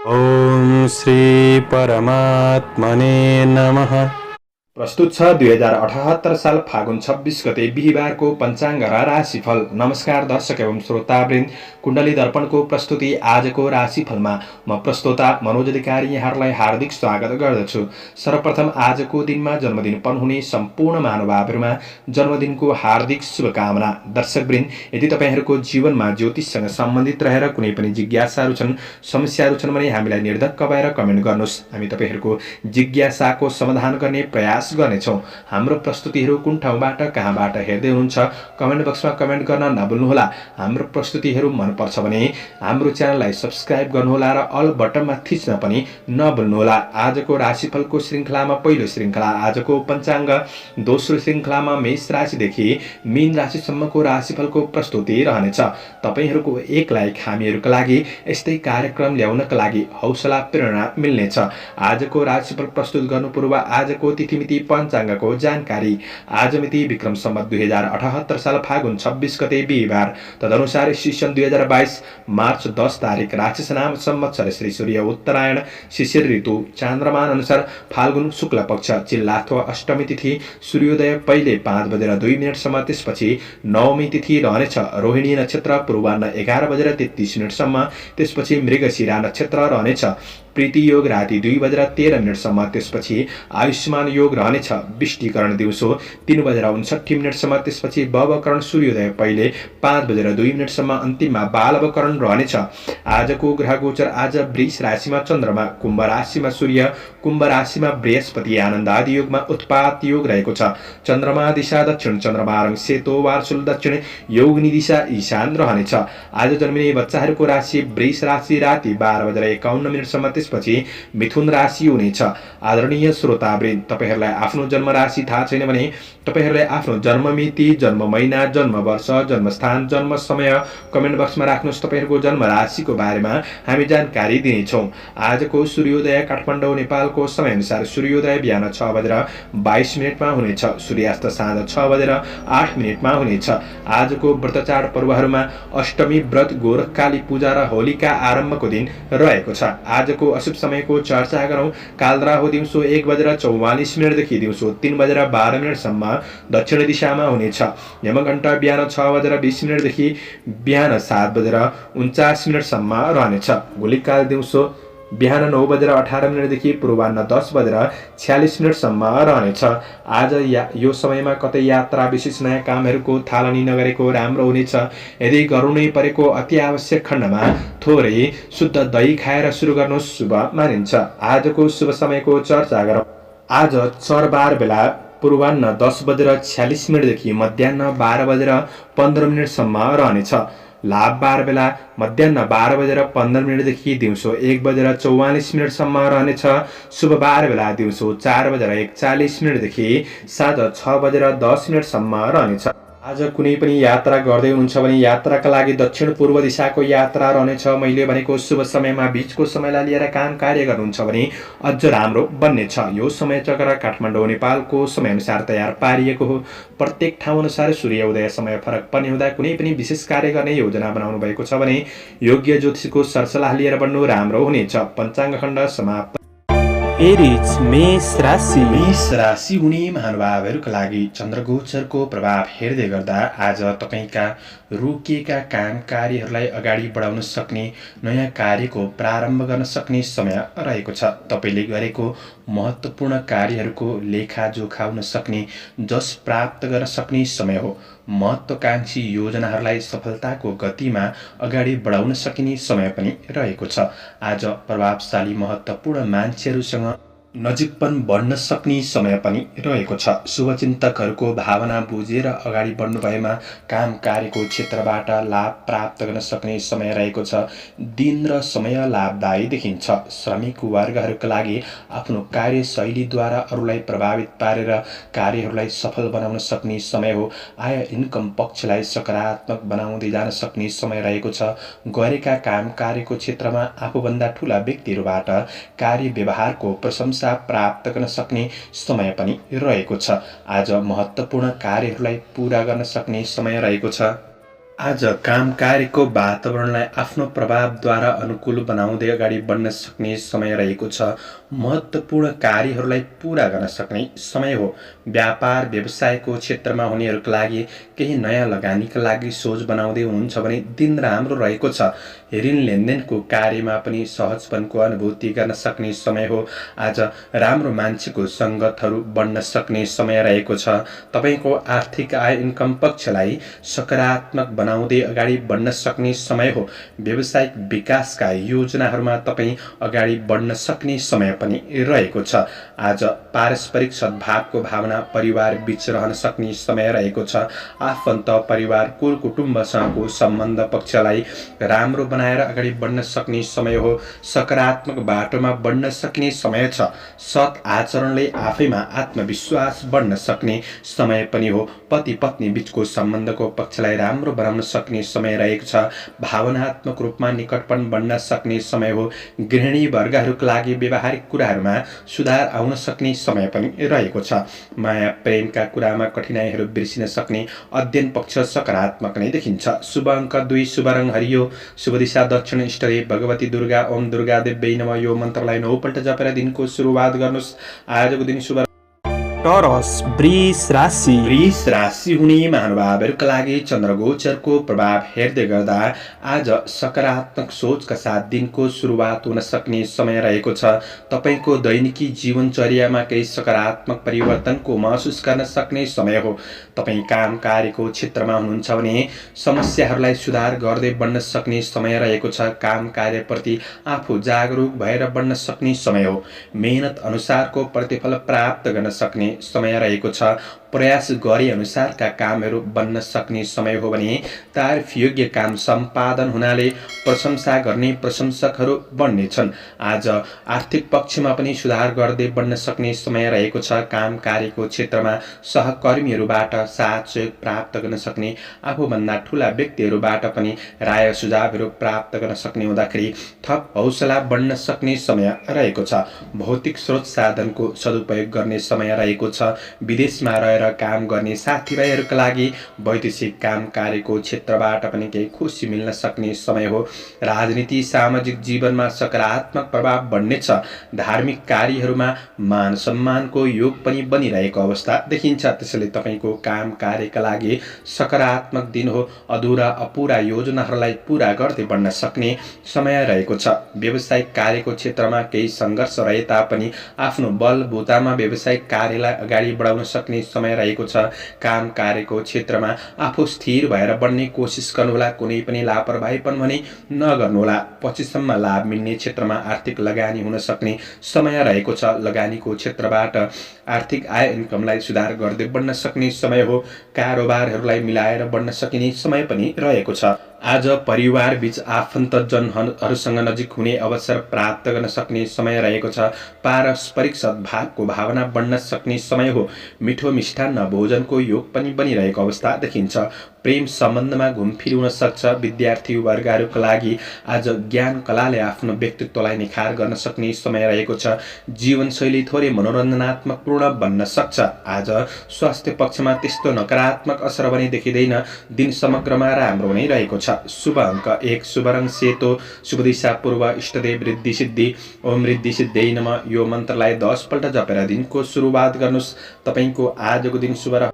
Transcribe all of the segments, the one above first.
ओम श्री परमात्मने नमः। प्रस्तुत छ 2078 साल फागुन 26 गते बिहिबारको पञ्चाङ्ग र राशिफल। नमस्कार दर्शक एवं श्रोतावृन्द, कुण्डली दर्पणको प्रस्तुति आजको राशिफलमा म प्रस्तोता मनोज अधिकारी यहाँहरूलाई हार्दिक स्वागत गर्दछु। सर्वप्रथम आजको दिनमा जन्मदिन हुने सम्पूर्ण महानुभावहरूमा जन्मदिनको हार्दिक शुभकामना। दर्शकवृन्द, यदि तपाईँहरूको जीवनमा ज्योतिषसँग सम्बन्धित रहेर कुनै पनि जिज्ञासाहरू छन्, समस्याहरू छन् भने हामीलाई निर्धक्क भएर कमेन्ट गर्नुहोस्। हामी तपाईँहरूको जिज्ञासाको समाधान गर्ने प्रयास गर्नेछौँ। हाम्रो प्रस्तुतिहरू कुन ठाउँबाट कहाँबाट हेर्दै हुनुहुन्छ कमेन्ट बक्समा कमेन्ट गर्न नभुल्नुहोला। हाम्रो प्रस्तुतिहरू मनपर्छ भने हाम्रो च्यानललाई सब्स्क्राइब गर्नुहोला र अल बटनमा थिच्न पनि नभुल्नुहोला। आजको राशिफलको श्रृङ्खलामा पहिलो श्रृङ्खला आजको पञ्चाङ्ग, दोस्रो श्रृङ्खलामा मेष राशिदेखि मीन राशिसम्मको राशिफलको प्रस्तुति रहनेछ। तपाईँहरूको एक लाइक हामीहरूका लागि यस्तै कार्यक्रम ल्याउनका लागि हौसला प्रेरणा मिल्नेछ। आजको राशिफल प्रस्तुत गर्नु पूर्व आजको तिथिमिति पञ्चाङ्गको जानकारी। आज मिति विक्रम सम्वत 2078 साल फागुन 26 गते बिहिबार, तदनुसार ईस्वी 2022 मार्च 10 तारिक, राशिसनाम संवत्सर श्री सूर्य उत्तरायण, शिशिर ऋतु, चान्द्रमान अनुसार फाल्गुन शुक्ल पक्ष, चिल्लाथो अष्टमी तिथि, सूर्योदय पहिले 5:02 त्यसपछि नवमी तिथि रहनेछ। रोहिणी नक्षत्र पूर्वाह्न 11:33 त्यसपछि मृगशिरा नक्षत्र रहनेछ। प्रीति योग राति 2:13 त्यसपछि आयुष्मान योग रहनेछ। विष्टिकरण दिउँसो 3:59 त्यसपछि बवकरण सूर्योदय पहिले 5:02 अन्तिममा बालवकरण रहनेछ। आजको ग्रह गोचर आज वृष राशिमा चन्द्रमा, कुम्भ राशिमा सूर्य, कुम्भ राशिमा बृहस्पति, आनन्द आदि योगमा उत्पात योग रहेको छ। चन्द्रमा दिशा दक्षिण, चन्द्रमा रङ सेतो वार्सुल दक्षिण, योगनी दिशा ईशान रहनेछ। आज जन्मिने बच्चाहरूको राशि वृष राशि राति 12:51 त्यसपछि मिथुन राशि हुनेछ। आदरणीय श्रोतावृन्द, तपाईहरूलाई आफ्नो जन्म राशि थाहा छैन भने तपाईहरूले आफ्नो जन्म मिति, जन्म महिना, जन्म वर्ष, जन्म स्थान, जन्म समय कमेन्ट बक्समा राख्नुहोस्। तपाईहरूको जन्म राशिको बारेमा हामी जानकारी दिनेछौँ। आजको सूर्योदय काठमाडौँ नेपालको समयअनुसार सूर्योदय बिहान 6:22 हुनेछ, सूर्यास्त साँझ 6:08 हुनेछ। आजको व्रतचाड पर्वहरूमा अष्टमी व्रत, गोरखकाली पूजा र होलिका आरम्भको दिन रहेको छ। आजको अशुभ समयको चर्चा गरौँ। कालराहु दिउँसो 1:44 देखि दिउँसो 3:12 दक्षिण दिशामा हुनेछ। यमघण्टा बिहान 6:20 देखि बिहान 7:49 रहनेछ। गोलिकाल दिउँसो बिहान 9:18 देखि पूर्वाह्न 10:46 रहनेछ। आज यो समयमा कतै यात्रा विशेष नयाँ कामहरूको थालनी नगरेको राम्रो हुनेछ। यदि गर्नु नै परेको अति आवश्यक खण्डमा थोरै शुद्ध दही खाएर सुरु गर्नु शुभ मानिन्छ। आजको शुभ समयको चर्चा गरौँ। आज चरबार बेला पूर्वाह्न 10:46 देखि मध्याह्न 12:15 रहनेछ। लाभ बार बेला मध्याह्न 12:15 देखि दिउँसो 1:44 रहनेछ। शुभ बार बेला दिउँसो 4:41 देखि साँझ 6:10 रहनेछ। आज कुनै पनि यात्रा गर्दै हुनुहुन्छ भने यात्राका लागि दक्षिण पूर्व दिशाको यात्रा रहनेछ। मैले भनेको शुभ समयमा बीचको समयलाई लिएर काम कार्य गर्नुहुन्छ भने अझ राम्रो बन्नेछ। यो समय चक्र काठमाडौँ नेपालको समयअनुसार तयार पारिएको हो। प्रत्येक ठाउँ अनुसार सूर्योदय समय फरक पर्ने हुँदा कुनै पनि विशेष कार्य गर्ने योजना बनाउनु भएको छ भने योग्य ज्योतिषीको सरसल्लाह लिएर बन्नु राम्रो हुनेछ। पञ्चाङ्ग खण्ड समाप्त। एरिज मेष राशि। मेष राशि हुने महानुभावहरूका लागि चन्द्रगोचरको प्रभाव हेर्दै गर्दा आज तपाईँका रोकिएका काम कार्यहरूलाई अगाडि बढाउन सक्ने, नयाँ कार्यको प्रारम्भ गर्न सक्ने समय रहेको छ। तपाईँले गरेको महत्त्वपूर्ण कार्यहरूको लेखाजोखा हुन सक्ने, जस प्राप्त गर्न सक्ने समय हो। महत्त्वाकांक्षी योजनाहरूलाई सफलताको गतिमा अगाडि बढाउन सकिने समय पनि रहेको छ। आज प्रभावशाली महत्त्वपूर्ण मान्छेहरूसँग नजिकपन बढ्न सक्ने समय पनि रहेको छ। शुभचिन्तकहरूको भावना बुझेर अगाडि बढ्नु भएमा काम कार्यको क्षेत्रबाट लाभ प्राप्त गर्न सक्ने समय रहेको छ। दिन र समय लाभदायी देखिन्छ। श्रमिक वर्गहरूका लागि आफ्नो कार्यशैलीद्वारा अरूलाई प्रभावित पारेर कार्यहरूलाई सफल बनाउन सक्ने समय हो। आय इन्कम पक्षलाई सकारात्मक बनाउँदै जान सक्ने समय रहेको छ। गरेका काम कार्यको क्षेत्रमा आफूभन्दा ठूला व्यक्तिहरूबाट कार्य व्यवहारको प्रशंसा प्राप्त गर्न सक्ने समय पनि रहेको छ। आज महत्त्वपूर्ण कार्यहरूलाई पूरा गर्न सक्ने समय रहेको छ। आज काम कार्यको वातावरणलाई आफ्नो प्रभावद्वारा अनुकूल बनाउँदै अगाडि बढ्न सक्ने समय रहेको छ। महत्त्वपूर्ण कार्यहरूलाई पूरा गर्न सक्ने समय हो। व्यापार व्यवसायको क्षेत्रमा हुनेहरूका लागि केही नयाँ लगानीका लागि सोच बनाउँदै हुनुहुन्छ भने दिन राम्रो रहेको छ। ऋण लेनदेनको कार्यमा पनि सहजपनको अनुभूति गर्न सक्ने समय हो। आज राम्रो मान्छेको सङ्गतहरू बढ्न सक्ने समय रहेको छ। तपाईँको आर्थिक आय इन्कम पक्षलाई सकारात्मक बनाउँदै अगाडि बढ्न सक्ने समय हो। व्यावसायिक विकासका योजनाहरूमा तपाईँ अगाडि बढ्न सक्ने समय पनि रहेको छ। आज पारस्परिक सद्भावको भावना परिवार बीच रहन सक्ने समय रहेको छ। आफन्त परिवार कुल कुटुम्बसँगको सम्बन्ध पक्षलाई राम्रो बनाएर अगाडि बढ्न सक्ने समय हो। सकारात्मक बाटोमा बढ्न सक्ने समय छ। सत् आचरणले आफैमा आत्मविश्वास बढ्न सक्ने समय पनि हो। पति पत्नी बीचको सम्बन्धको पक्षलाई राम्रो बनाउन सक्ने समय रहेको छ। भावनात्मक रूपमा निकटपन बढ्न सक्ने समय हो। गृहिणी वर्गहरूका लागि व्यवहारिक कुराहरूमा सुधार आउन सक्ने समय पनि रहेको छ। माया प्रेमका कुरामा कठिनाइहरू बिर्सिन सक्ने अध्ययन पक्ष सकारात्मक नै देखिन्छ। शुभ अङ्क 2, शुभ रङ हरियो, शुभ दिशा दक्षिण, इष्टदेव भगवती दुर्गा। ओम दुर्गा देव्यै नमः। यो मन्त्रलाई 9 पल्ट जपेर दिनको सुरुवात गर्नुहोस्। आजको दिन शुभ टरस वृष राशि। वृष राशि हुने महानुभावहरूका लागि चन्द्रगोचरको प्रभाव हेर्दै गर्दा आज सकारात्मक सोचका साथ दिनको सुरुवात हुन सक्ने समय रहेको छ। तपाईँको दैनिकी जीवनचर्यामा केही सकारात्मक परिवर्तनको महसुस गर्न सक्ने समय हो। तपाईँ काम कार्यको क्षेत्रमा हुनुहुन्छ भने समस्याहरूलाई सुधार गर्दै बढ्न सक्ने समय रहेको छ। काम कार्यप्रति आफू जागरुक भएर बढ्न सक्ने समय हो। मेहनत अनुसारको प्रतिफल प्राप्त गर्न सक्ने समय रहेको छ। प्रयास गरे अनुसारका कामहरू बन्न सक्ने समय हो भने तारिफयोग्य काम सम्पादन हुनाले प्रशंसा गर्ने प्रशंसकहरू बन्नेछन्। आज आर्थिक पक्षमा पनि सुधार गर्दै बढ्न सक्ने समय रहेको छ। काम कार्यको क्षेत्रमा सहकर्मीहरूबाट साथ सहयोग प्राप्त गर्न सक्ने, आफूभन्दा ठुला व्यक्तिहरूबाट पनि राय सुझावहरू प्राप्त गर्न सक्ने हुँदाखेरि थप हौसला बढ्न सक्ने समय रहेको छ। भौतिक स्रोत साधनको सदुपयोग गर्ने समय रहेको छ। विदेशमा रहेर काम गर्ने साथीभाइहरूका लागि वैदेशिक काम कार्यको क्षेत्रबाट पनि केही खुसी मिल्न सक्ने समय हो। राजनीति सामाजिक जीवनमा सकारात्मक प्रभाव बढ्नेछ। धार्मिक कार्यहरूमा मान सम्मानको योग पनि बनिरहेको अवस्था देखिन्छ। त्यसैले तपाईँको काम कार्यका लागि सकारात्मक दिन हो। अधुरा अपुरा योजनाहरूलाई पूरा गर्दै बढ्न सक्ने समय रहेको छ। व्यावसायिक कार्यको क्षेत्रमा केही सङ्घर्ष रहे तापनि आफ्नो बलबुतामा व्यावसायिक कार्यलाई अगाडि बढाउन सक्ने समय रहेको छ। काम कार्यको क्षेत्रमा आफू स्थिर भएर बढ्ने कोसिस गर्नुहोला। कुनै पनि लापरवाहीपन भने नगर्नुहोला। पछिसम्म लाभ मिल्ने क्षेत्रमा आर्थिक लगानी हुन सक्ने समय रहेको छ। लगानीको क्षेत्रबाट आर्थिक आय इन्कमलाई सुधार गर्दै बढ्न सक्ने समय हो। कारोबारहरूलाई मिलाएर बढ्न सकिने समय पनि रहेको छ। आज परिवार बीच आफन्तजनहरूसँग नजिक हुने अवसर प्राप्त गर्न सक्ने समय रहेको छ। पारस्परिक सद्भावको भावना बढ्न सक्ने समय हो। मिठो मिष्टान्न भोजनको योग पनि बनिरहेको अवस्था देखिन्छ। प्रेम सम्बन्धमा घुमफिर हुन सक्छ। विद्यार्थी वर्गहरूका लागि आज ज्ञान कलाले आफ्नो व्यक्तित्वलाई निखार गर्न सक्ने समय रहेको छ। जीवनशैली थोरै मनोरञ्जनात्मक पूर्ण बन्न सक्छ। आज स्वास्थ्य पक्षमा त्यस्तो नकारात्मक असर पनि देखिँदैन। दिन समग्रमा राम्रो नै रहेको छ। शुभ अङ्क 1, शुभ रङ सेतो, शुभ दिशा पूर्व, इष्टदेव रिद्धि सिद्धि। ओम रिद्धि सिद्धियै नमः। यो मन्त्रलाई 10 पल्ट जपेर दिनको सुरुवात गर्नुहोस्। तपाईँको आजको दिन शुभ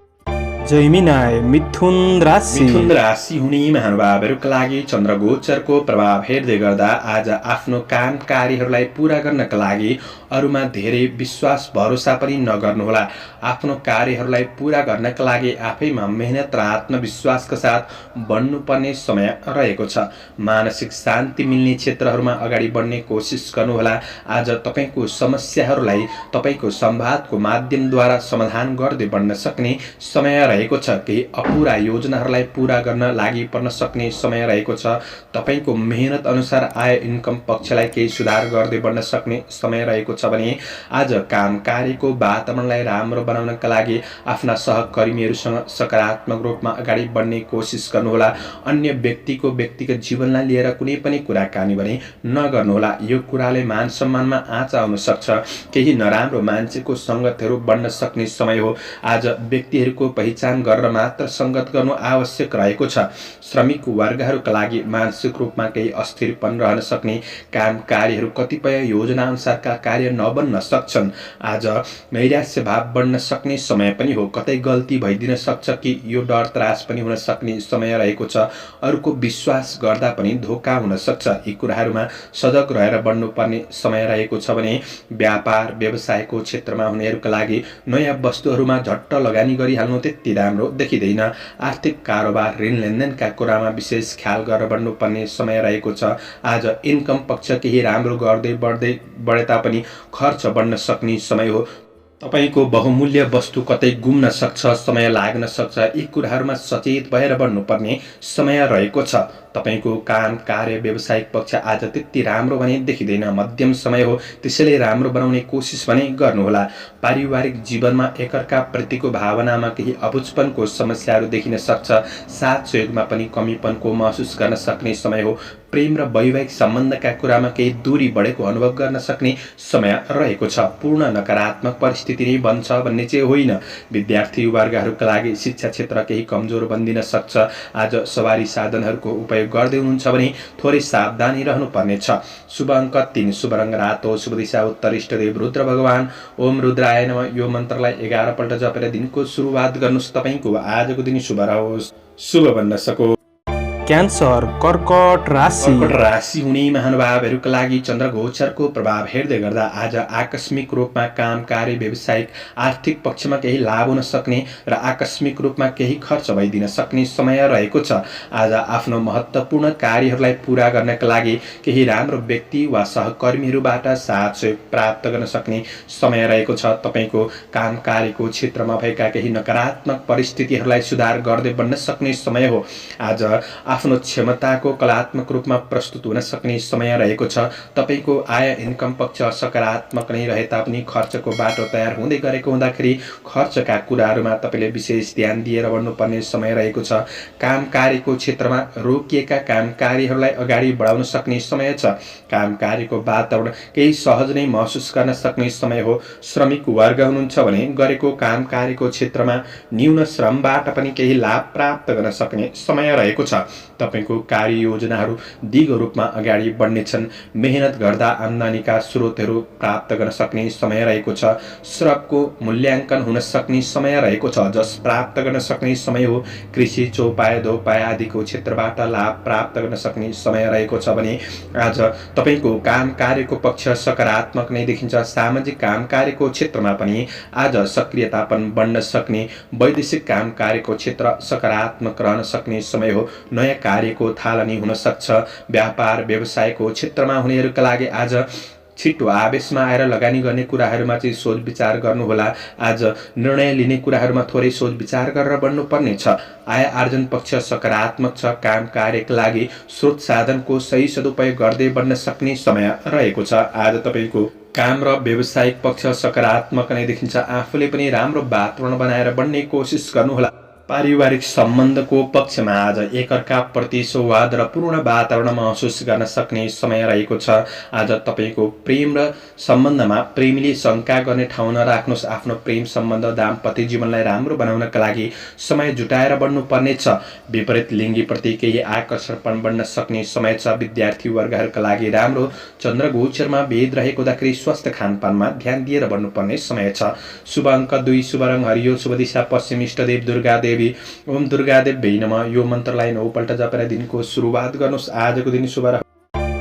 जैमिनाय मिथुन राशि। मिथुन राशि हुने महानुभावहरूका लागि चन्द्रगोचरको प्रभाव हेर्दै गर्दा आज आफ्नो काम कार्यहरूलाई पूरा गर्नका लागि अरूमा धेरै विश्वास भरोसा पनि नगर्नुहोला। आफ्नो कार्यहरूलाई पूरा गर्नका लागि आफैमा मेहनत र आत्मविश्वासका साथ बढ्नुपर्ने समय रहेको छ। मानसिक शान्ति मिल्ने क्षेत्रहरूमा अगाडि बढ्ने कोसिस गर्नुहोला। आज तपाईँको समस्याहरूलाई तपाईँको संवादको माध्यमद्वारा समाधान गर्दै बढ्न सक्ने समय रहेको छ। केही अपुरा योजनाहरूलाई पूरा गर्न लागि पर्न सक्ने समय रहेको छ। तपाईँको मेहनत अनुसार आय इन्कम पक्षलाई केही सुधार गर्दै बढ्न सक्ने समय रहेको छ भने आज काम कार्यको वातावरणलाई राम्रो बनाउनका लागि आफ्ना सहकर्मीहरूसँग सकारात्मक रूपमा अगाडि बढ्ने कोसिस गर्नुहोला। अन्य व्यक्तिको व्यक्तिगत जीवनलाई लिएर कुनै पनि कुराकानी भने नगर्नुहोला। यो कुराले मान सम्मानमा आँच आउन सक्छ। केही नराम्रो मान्छेको सङ्गतहरू बढ्न सक्ने समय हो। आज व्यक्तिहरूको पहिचान पहिचान गरेर मात्र सङ्गत गर्नु आवश्यक रहेको छ। श्रमिक वर्गहरूका लागि मानसिक रूपमा केही अस्थिरपन रहन सक्ने काम कार्यहरू कतिपय योजना अनुसारका कार्य नबन्न सक्छन्। आज नैराश्य भाव बढ्न सक्ने समय पनि हो। कतै गल्ती भइदिन सक्छ कि यो डर त्रास पनि हुन सक्ने समय रहेको छ। अरूको विश्वास गर्दा पनि धोका हुन सक्छ। यी कुराहरूमा सजग रहेर बढ्नुपर्ने समय रहेको छ भने व्यापार व्यवसायको क्षेत्रमा हुनेहरूका लागि नयाँ वस्तुहरूमा झट्ट लगानी गरिहाल्नु त्यति राम्रो देखिँदैन। आर्थिक कारोबार ऋण लेनदेनका कुरामा विशेष ख्याल गरेर बढ्नुपर्ने समय रहेको छ। आज इन्कम पक्ष केही राम्रो गर्दै बढे तापनि खर्च बढ्न सक्ने समय हो। तपाईको बहुमूल्य वस्तु कतै गुम्न सक्छ, समय लाग्न सक्छ। यी कुराहरूमा सचेत भएर बढ्नुपर्ने समय रहेको छ। तपाईको काम कार्य व्यावसायिक पक्ष आज त्यति राम्रो भने देखिँदैन, मध्यम समय हो। त्यसैले राम्रो बनाउने कोसिस भने गर्नुहोला। पारिवारिक जीवनमा एकअर्का प्रतिको भावनामा केही अबुझपनको समस्याहरू देखिन सक्छ। साथ सहयोगमा पनि कमीपनको महसुस गर्न सक्ने समय हो। प्रेम र वैवाहिक सम्बन्धका कुरामा केही दूरी बढेको अनुभव गर्न सक्ने समय रहेको छ। पूर्ण नकारात्मक परिस्थिति नै बन्छ भन्ने चाहिँ होइन। विद्यार्थी वर्गहरूका लागि शिक्षा क्षेत्र केही कमजोर बन्दिन सक्छ। आज सवारी साधनहरूको उपयोग गर्दै हुनुहुन्छ भने थोरै सावधानी रहनुपर्नेछ। शुभ अङ्क 3, शुभ रङ रातो, शुभ दिशा उत्तर, इष्टदेव रुद्र भगवान। ओम रुद्राय नमः। यो मन्त्रलाई 11 पल्ट जपेर दिनको सुरुवात गर्नुहोस्। तपाईँको आजको दिन शुभ रहोस्, शुभ बन्न सकोस्। क्यान्सर कर्कट राशि। कर्कट राशि हुने महानुभावहरूका लागि चन्द्रगोचरको प्रभाव हेर्दै गर्दा आज आकस्मिक रूपमा काम कार्य व्यावसायिक आर्थिक पक्षमा केही लाभ हुन सक्ने र आकस्मिक रूपमा केही खर्च भइदिन सक्ने समय रहेको छ। आज आफ्नो महत्त्वपूर्ण कार्यहरूलाई पूरा गर्नका लागि केही राम्रो व्यक्ति वा सहकर्मीहरूबाट साथ सहयोग प्राप्त गर्न सक्ने समय रहेको छ। तपाईँको काम कार्यको क्षेत्रमा भएका केही नकारात्मक परिस्थितिहरूलाई सुधार गर्दै बढ्न सक्ने समय हो। आज आफ्नो क्षमताको कलात्मक रूपमा प्रस्तुत हुन सक्ने समय रहेको छ। तपाईको आय इन्कम पक्ष सकारात्मक नै रहे तापनि खर्चको बाटो तयार हुँदै गरेको हुँदाखेरि खर्चका कुराहरूमा तपाईँले विशेष ध्यान दिएर बढ्नुपर्ने समय रहेको छ। काम कार्यको क्षेत्रमा रोकिएका काम कार्यहरूलाई अगाडि बढाउन सक्ने समय छ। काम कार्यको वातावरण केही सहज नै महसुस गर्न सक्ने समय हो। श्रमिक वर्ग हुनुहुन्छ भने गरेको काम कार्यको क्षेत्रमा न्यून श्रमबाट पनि केही लाभ प्राप्त गर्न सक्ने समय रहेको छ। तपाईको कार्य योजनाहरू दिगो रूपमा अगाडि बढ्नेछन्। मेहनत गर्दा आम्दानीका स्रोतहरू प्राप्त गर्न सक्ने समय रहेको छ। श्रमको मूल्याङ्कन हुन सक्ने समय रहेको छ। जस प्राप्त गर्न सक्ने समय हो। कृषि चौपाय धोपाय आदिको क्षेत्रबाट लाभ प्राप्त गर्न सक्ने समय रहेको छ भने आज तपाईको काम कार्यको पक्ष सकारात्मक नै देखिन्छ। सामाजिक काम कार्यको क्षेत्रमा पनि आज सक्रियतापन बढ्न सक्ने, वैदेशिक काम कार्यको क्षेत्र सकारात्मक रहन सक्ने समय हो। नयाँ कार्यको थालनी हुन सक्छ। व्यापार व्यवसायको क्षेत्रमा हुनेहरूका लागि आज छिटो आवेशमा आएर लगानी गर्ने कुराहरूमा चाहिँ सोच विचार गर्नुहोला। आज निर्णय लिने कुराहरूमा थोरै सोच विचार गरेर बढ्नुपर्ने छ। आय आर्जन पक्ष सकारात्मक छ। काम कार्यका लागि स्रोत साधनको सही सदुपयोग गर्दै बढ्न सक्ने समय रहेको छ। आज तपाईँको काम र व्यावसायिक पक्ष सकारात्मक नै देखिन्छ। आफूले पनि राम्रो वातावरण बनाएर बढ्ने कोसिस गर्नुहोला। पारिवारिक सम्बन्धको पक्षमा आज एकअर्का प्रति सौहार्द र पूर्ण वातावरण महसुस गर्न सक्ने समय रहेको छ। आज तपाईको प्रेम र सम्बन्धमा प्रेमीले शङ्का गर्ने ठाउँ नराख्नुहोस्। आफ्नो प्रेम सम्बन्ध दाम्पत्य जीवनलाई राम्रो बनाउनका लागि समय जुटाएर बढ्नुपर्ने छ। विपरीत लिङ्गीप्रति केही आकर्षण बढ्न सक्ने समय छ। विद्यार्थी वर्गहरूका लागि राम्रो चन्द्रगोचरमा भेद रहेको हुँदाखेरि स्वस्थ खानपानमा ध्यान दिएर बढ्नुपर्ने समय छ। शुभ अङ्क 2, शुभ रङ हरियो, शुभ दिशा पश्चिम, इष्टदेव दुर्गा देवी। ओम दुर्गादेवी नमः। यो मन्त्रलाई 9 पल्ट जपेर दिनको सुरुवात गर्नुहोस्। आजको दिन शुभ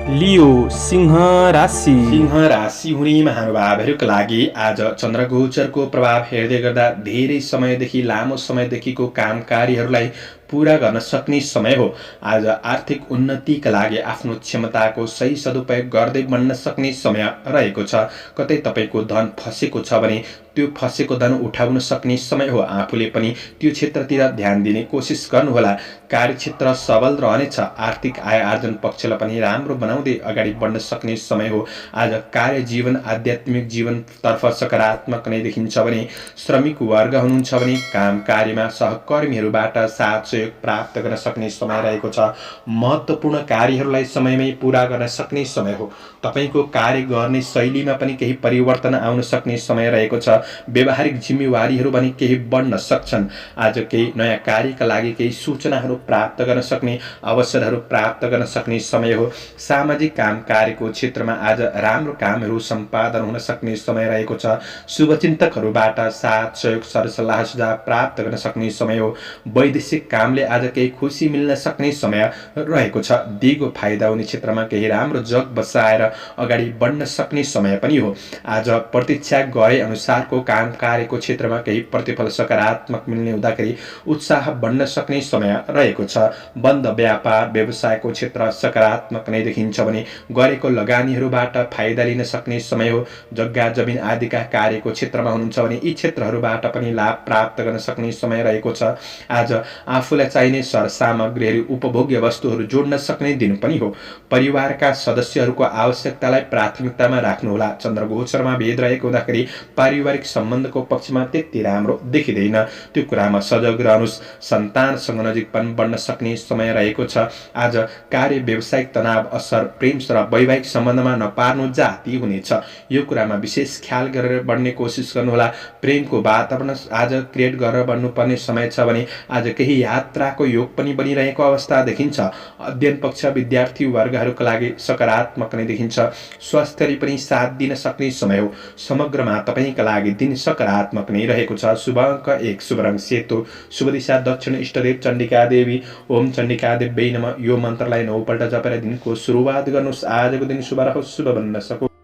लियो सिंह राशि। सिंह राशि हुने महानुभावहरूका लागि आज चन्द्रगोचरको प्रभाव हेर्दै गर्दा धेरै समयदेखि लामो समयदेखिको काम कार्यहरूलाई पूरा गर्न सक्ने समय हो। आज आर्थिक उन्नतिका लागि आफ्नो क्षमताको सही सदुपयोग गर्दै बढ्न सक्ने समय रहेको छ। कतै तपाईको धन फसेको छ भने त्यो फसेको धन उठाउन सक्ने समय हो। आफूले पनि त्यो क्षेत्रतिर ध्यान दिने कोसिस गर्नुहोला। कार्यक्षेत्र सबल रहनेछ। आर्थिक आय आर्जन पक्षलाई पनि राम्रो बनाउँदै अगाडि बढ्न सक्ने समय हो। आज कार्य जीवन आध्यात्मिक जीवनतर्फ सकारात्मक नै देखिन्छ भने श्रमिक वर्ग हुनुहुन्छ भने काम कार्यमा सहकर्मीहरूबाट साथ सहयोग प्राप्त गर्न सक्ने समय रहेको छ। महत्त्वपूर्ण कार्यहरूलाई समयमै पूरा गर्न सक्ने समय हो। तपाईको कार्य गर्ने शैलीमा पनि केही परिवर्तन आउन सक्ने समय रहेको छ। व्यवहारिक जिम्मेवारीहरू पनि केही बढ्न सक्छन्। आज केही नयाँ कार्यका लागि केही सूचनाहरू प्राप्त गर्न सक्ने, अवसरहरू प्राप्त गर्न सक्ने समय हो। सामाजिक काम कार्यको क्षेत्रमा आज राम्रो कामहरू सम्पादन हुन सक्ने समय रहेको छ। शुभचिन्तकहरूबाट साथ सहयोग सरसल्लाह सुझाव प्राप्त गर्न सक्ने समय हो। वैदेशिक कामले आज केही खुसी मिल्न सक्ने समय रहेको छ। दिगो फाइदा हुने क्षेत्रमा केही राम्रो जग बसाएर अगाडि बढ्न सक्ने समय पनि हो। आज प्रतीक्षा गरे अनुसारको काम कार्यको क्षेत्रमा केही प्रतिफल सकारात्मक मिल्ने हुँदाखेरि उत्साह बढ्न सक्ने समय रहेको छ। बन्द व्यापार व्यवसायको क्षेत्र सकारात्मक नै देखिन्छ भने गरेको लगानीहरूबाट फाइदा लिन सक्ने समय हो। जग्गा जमिन आदिका कार्यको क्षेत्रमा हुनुहुन्छ भने यी क्षेत्रहरूबाट पनि लाभ प्राप्त गर्न सक्ने समय रहेको छ। आज आफूलाई चाहिने सरसामग्रीहरू उपभोग्य वस्तुहरू जोड्न सक्ने दिन पनि हो। परिवारका सदस्यहरूको आवश्यकतालाई प्राथमिकतामा राख्नुहोला। चन्द्रगोचरमा भेद रहेको हुँदाखेरि पारिवारिक सम्बन्धको पक्षमा त्यति राम्रो देखिँदैन। त्यो कुरामा सजग रहनुहोस्। सन्तानसँग नजिकपन बढ्न सक्ने समय रहेको छ। आज कार्य व्यावसायिक तनाव असर प्रेम र वैवाहिक सम्बन्धमा नपार्नु जाति हुनेछ। यो कुरामा विशेष ख्याल गरेर बढ्ने कोसिस गर्नुहोला। प्रेमको वातावरण आज क्रिएट गरेर बढ्नुपर्ने समय छ भने आज केही यात्राको योग पनि बनिरहेको अवस्था देखिन्छ। अध्ययन पक्ष विद्यार्थी वर्गहरूका लागि सकारात्मक नै देखिन्छ। स्वास्थ्यले पनि साथ दिन सक्ने समय हो। समग्रमा तपाईँका लागि दिन सकारात्मक नै रहेको छ। शुभ अङ्क 1, शुभ रङ सेतो, शुभ दिशा दक्षिण, इष्टदेव चण्डिका देवी। ओम चण्डिका देवी नमः। यो मन्त्रलाई 9 पल्ट जपेर दिनको सुरुवात गर्नुहोस्। आजको दिन शुभ रहोस्, शुभ बन्न सकोस्।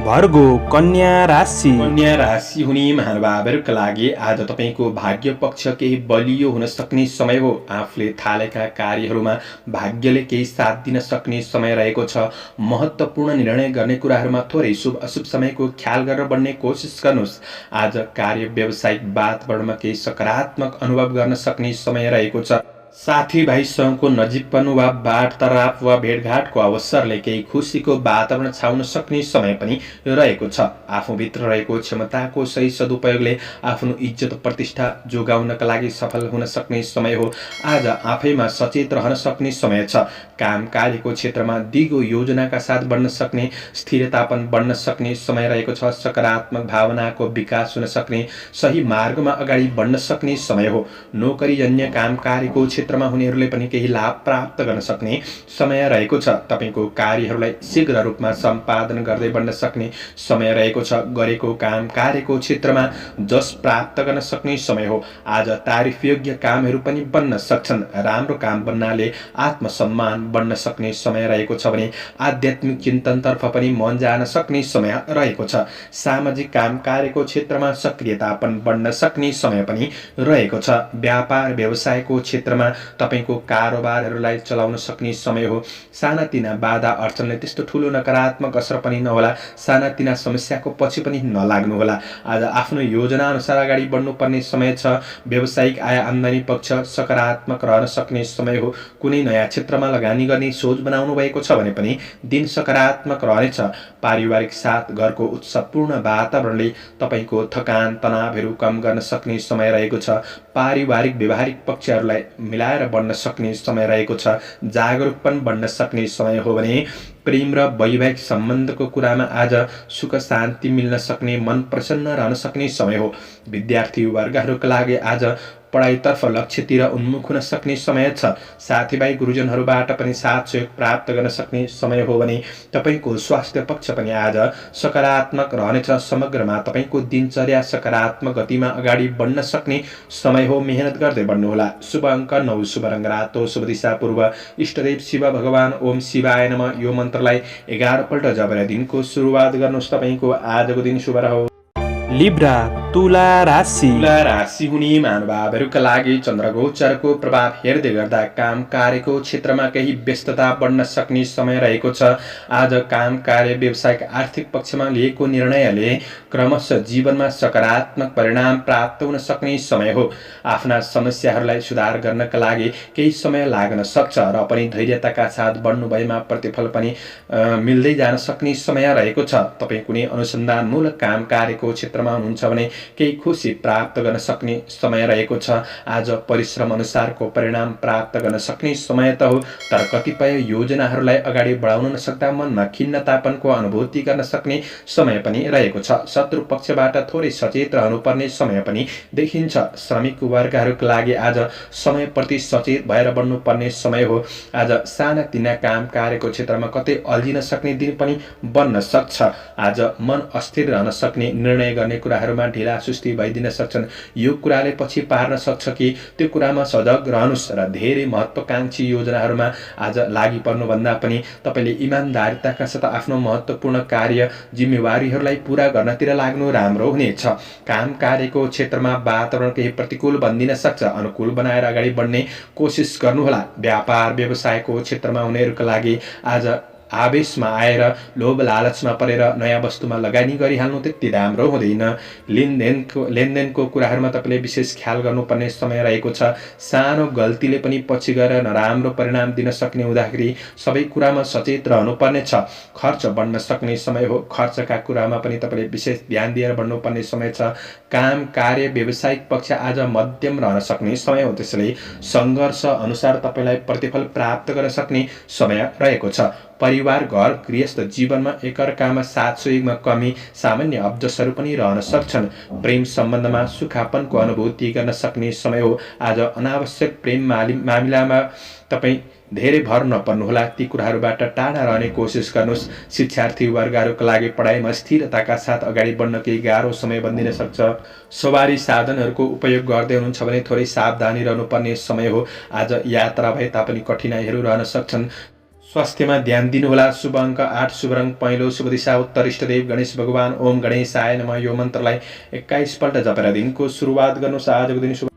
भर्गो कन्या राशि। कन्या राशि हुने महानुभावहरूका लागि आज तपाईँको भाग्य पक्ष केही बलियो हुन सक्ने समय हो। आफूले थालेका कार्यहरूमा भाग्यले केही साथ दिन सक्ने समय रहेको छ। महत्त्वपूर्ण निर्णय गर्ने कुराहरूमा थोरै शुभ अशुभ समयको ख्याल गरेर बढ्ने कोसिस गर्नुहोस्। आज कार्य व्यावसायिक वातावरणमा केही सकारात्मक अनुभव गर्न सक्ने समय रहेको छ। साथीभाइसँगको नजिकपन वा वार्तालाप वा भेटघाटको अवसरले केही खुसीको वातावरण छाउन सक्ने समय पनि रहेको छ। आफूभित्र रहेको क्षमताको सही सदुपयोगले आफ्नो इज्जत प्रतिष्ठा जोगाउनका लागि सफल हुन सक्ने समय हो। आज आफैमा सचेत रहन सक्ने समय छ। काम कार्यको क्षेत्रमा दिगो योजनाका साथ बढ्न सक्ने, स्थिरतापन बढ्न सक्ने समय रहेको छ। सकारात्मक भावनाको विकास हुन सक्ने, सही मार्गमा अगाडि बढ्न सक्ने समय हो। नोकरीजन्य काम कार्यको क्षेत्रमा हुनेहरूले पनि केही लाभ प्राप्त गर्न सक्ने समय रहेको छ। तपाईँको कार्यहरूलाई शीघ्र रूपमा सम्पादन गर्दै बढ्न सक्ने समय रहेको छ। गरेको काम कार्यको क्षेत्रमा जस प्राप्त गर्न सक्ने समय हो। आज तारिफयोग्य कामहरू पनि बन्न सक्छन्। राम्रो काम बन्नाले आत्मसम्मान बढ्न सक्ने समय रहेको छ भने आध्यात्मिक चिन्तनतर्फ पनि मन जान सक्ने समय रहेको छ। सामाजिक काम कार्यको क्षेत्रमा सक्रियतापन बढ्न सक्ने समय पनि रहेको छ। व्यापार व्यवसायको क्षेत्रमा तपाईको कारोबारहरूलाई चलाउन सक्ने समय हो। सानातिना बाधा अडचनले त्यस्तो ठुलो नकारात्मक असर पनि नहोला। सानातिना समस्याको पछि पनि नलाग्नुहोला। आज आफ्नो योजना अनुसार अगाडि बढ्नुपर्ने समय छ। व्यावसायिक आय आम्दानी पक्ष सकारात्मक रहन सक्ने समय हो। कुनै नयाँ क्षेत्रमा लगानी गर्ने सोच बनाउनु भएको छ भने पनि दिन सकारात्मक रहनेछ। पारिवारिक साथ घरको उत्सवपूर्ण वातावरणले तपाईको थकान तनावहरू कम गर्न सक्ने समय रहेको छ। पारिवारिक व्यवहारिक पक्षहरूलाई मिलाएर बढ्न सक्ने समय रहेको छ। जागरुक पनि बढ्न सक्ने समय हो भने प्रेम र वैवाहिक सम्बन्धको कुरामा आज सुख शान्ति मिल्न सक्ने, मन प्रसन्न रहन सक्ने समय हो। विद्यार्थी वर्गहरूका लागि आज पढाइतर्फ लक्ष्यतिर उन्मुख हुन सक्ने समय छ। साथीभाइ गुरुजनहरूबाट पनि साथ सहयोग प्राप्त गर्न सक्ने समय हो भने तपाईको स्वास्थ्य पक्ष पनि आज सकारात्मक रहनेछ। समग्रमा तपाईको दिनचर्या सकारात्मक गतिमा अगाडि बढ्न सक्ने समय हो। मेहनत गर्दै बढ्नुहोला। शुभ अङ्क 9, शुभ रङ रातो, शुभ दिशा पूर्व, इष्टदेव शिव भगवान। ओम शिवाय नमः। यो मन्त्रलाई 11 पल्ट जपेर दिनको सुरुवात गर्नुहोस्। तपाईको आजको दिन शुभ रहोस्। लिब्रा तुला राशि। तुला राशि हुने महानुभावहरूका लागि चन्द्रगोचरको प्रभाव हेर्दै गर्दा काम कार्यको क्षेत्रमा केही व्यस्तता बढ्न सक्ने समय रहेको छ। आज काम कार्य व्यावसायिक आर्थिक पक्षमा लिएको निर्णयले क्रमशः जीवनमा सकारात्मक परिणाम प्राप्त हुन सक्ने समय हो। आफ्ना समस्याहरूलाई सुधार गर्नका लागि केही समय लाग्न सक्छ र पनि धैर्यताका साथ बढ्नु भएमा प्रतिफल पनि मिल्दै जान सक्ने समय रहेको छ। तपाईँ कुनै अनुसन्धानमूलक काम कार्यको क्षेत्रमा हुनुहुन्छ भने केही खुसी प्राप्त गर्न सक्ने समय रहेको छ। आज परिश्रम अनुसारको परिणाम प्राप्त गर्न सक्ने समय त हो, तर कतिपय योजनाहरूलाई अगाडि बढाउन नसक्दा मनमा खिन्नतापनको अनुभूति गर्न सक्ने समय पनि रहेको छ। शत्रु पक्षबाट थोरै सचेत रहनुपर्ने समय पनि देखिन्छ। श्रमिक वर्गहरूका लागि आज समयप्रति सचेत भएर बन्नुपर्ने समय हो। आज सानातिना काम कार्यको क्षेत्रमा कतै अल्झिन सक्ने दिन पनि बन्न सक्छ। आज मन अस्थिर रहन सक्ने, निर्णय गर्ने कुराहरूमा ढिला सुस्ती भइदिन सक्छन्। यो कुराले पछि पार्न सक्छ कि त्यो कुरामा सजग रहनुस् र धेरै महत्त्वकांक्षी योजनाहरूमा आज लागि पर्नुभन्दा पनि तपाईँले इमान्दारिताका साथ आफ्नो महत्त्वपूर्ण कार्य जिम्मेवारीहरूलाई पूरा गर्नतिर लाग्नु राम्रो हुनेछ। काम कार्यको क्षेत्रमा वातावरण केही प्रतिकूल बन्दिन सक्छ। अनुकूल बनाएर अगाडि बढ्ने कोसिस गर्नुहोला। व्यापार व्यवसायको क्षेत्रमा हुनेहरूका लागि आज आवेशमा आएर लोभ लालचमा परेर नयाँ वस्तुमा लगानी गरिहाल्नु त्यति राम्रो हुँदैन। लेनदेनको कुराहरूमा तपाईँले विशेष ख्याल गर्नुपर्ने समय रहेको छ। सानो गल्तीले पनि पछि गएर नराम्रो परिणाम दिन सक्ने हुँदाखेरि सबै कुरामा सचेत रहनुपर्ने छ। खर्च बढ्न सक्ने समय हो। खर्चका कुरामा पनि तपाईँले विशेष ध्यान दिएर बढ्नुपर्ने समय छ। काम कार्य व्यावसायिक पक्ष आज मध्यम रहन सक्ने समय हो। त्यसैले सङ्घर्ष अनुसार तपाईँलाई प्रतिफल प्राप्त गर्न सक्ने समय रहेको छ। परिवार घर गृहस्थ जीवनमा एकअर्कामा साथ सहयोगमा कमी, सामान्य अब्जसहरू पनि रहन सक्छन्। प्रेम सम्बन्धमा सुखापनको अनुभूति गर्न सक्ने समय हो। आज अनावश्यक प्रेम मामिलामा तपाईँ धेरै भर नपर्नुहोला। ती कुराहरूबाट टाढा रहने कोसिस गर्नुहोस्। शिक्षार्थी वर्गहरूका लागि पढाइमा स्थिरताका साथ अगाडि बढ्न केही गाह्रो समय बनिन सक्छ। सवारी साधनहरूको उपयोग गर्दै हुनुहुन्छ भने थोरै सावधानी रहनुपर्ने समय हो। आज यात्रा भए तापनि कठिनाइहरू रहन सक्छन्। स्वास्थ्यमा ध्यान दिनुहोला। शुभ अङ्क 8, शुभ रङ पहेँलो, शुभ दिशा उत्तर, इष्टदेव गणेश भगवान। ओम गणेशाय नमः। यो मन्त्रलाई 21 पल्ट जपेर दिनको सुरुवात गर्नुहोस्। आजको दिन शुभ